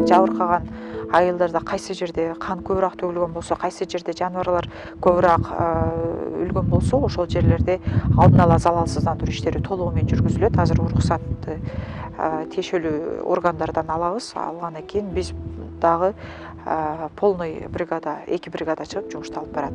Жабыркаган айылдарда кайсы жерде кан көбүрөөк төгүлгөн болсо, кайсы жерде жаныбарлар көбүрөөк өлгөн болсо, ошол жерлерде алдын ала залалсыздандыруу иштери толугу менен жүргүзүлөт. Азыр уруксатты тиешелүү органдардан алабыз. Алгандан кийин биз дагы полный бригада, 2 бригада чыгып жумушту алып барат.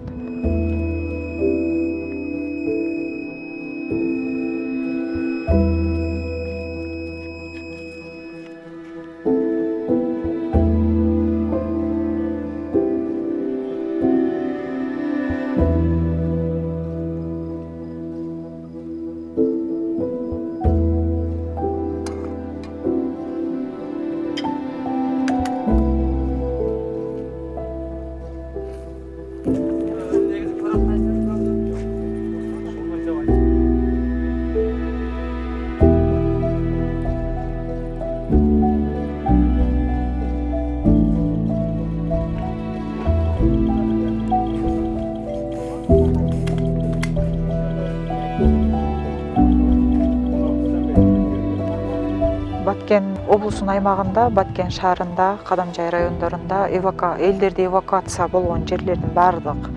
Баткен облусунун аймагында, Баткен шаарында, Кадамжай райондорунда элдерди эвакуация болгон жерлердин баардык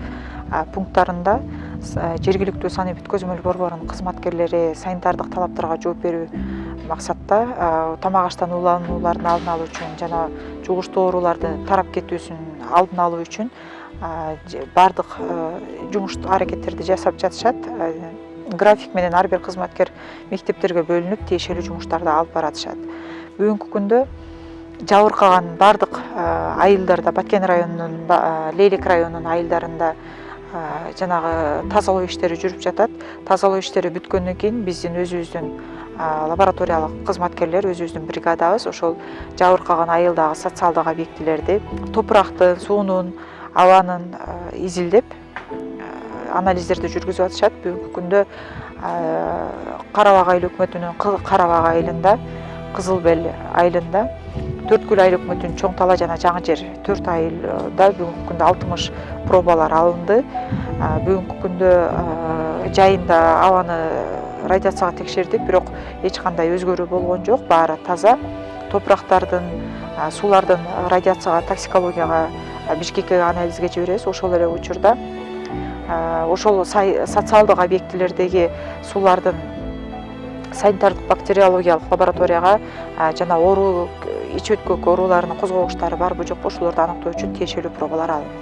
пункттарында жергиликтүү санэпид көзөмөл борборунун кызматкерлери санитардык талаптарга жооп берүү максатта тамак аштан уулануулардын алдын алуу үчүн жана жугуштуу ооруларды тарап кетүүсүн алдын алуу үчүн баардык жумуш аракеттерди жасап жатышат. График менен ар бир кызматкер мектептерге бөлүнүп, тиешелүү жумуштарды алып баратышат. Бүгүнкү күндө жабыркаган баардык айылдарда, Баткен районунун, Лейлек районунун айылдарында жанагы тазалоо иштери жүрүп жатат. Тазалоо иштери бүткөндөн кийин биздин өзүбүздүн лабораториялык кызматкерлер, өзүбүздүн бригадабыз ошол жабыркаган айылдагы социалдык объектилерди, топурактын, суунун, абанын изилдеп анализдерди жүргүзүп атышат. Бүгүнкү күндө Карабак айыл өкмөтүнүн Карабак айылында, Кызыл Бел айылында, Төрткүл айыл өкмөтүнүн Чоң Тала жана Жаңы Жер 4 айылда бүгүнкү күндө 60 пробалар алынды. Бүгүнкү күндө жайында абаны радиацияга текшердик, бирок эч кандай өзгөрүү болгон жок, баары таза. Топурактардын, суулардын радиацияга, токсикологияга Бишкекке анализге жиберебиз. Ошол эле учурда ошол социалдык объектилердеги суулардын санитардык бактериологиялык лабораторияга жана оору, ич өткөк ооруларынын козгогучтары барбы жокпу ошолорду аныктоо үчүн тиешелүү пробалар алынды.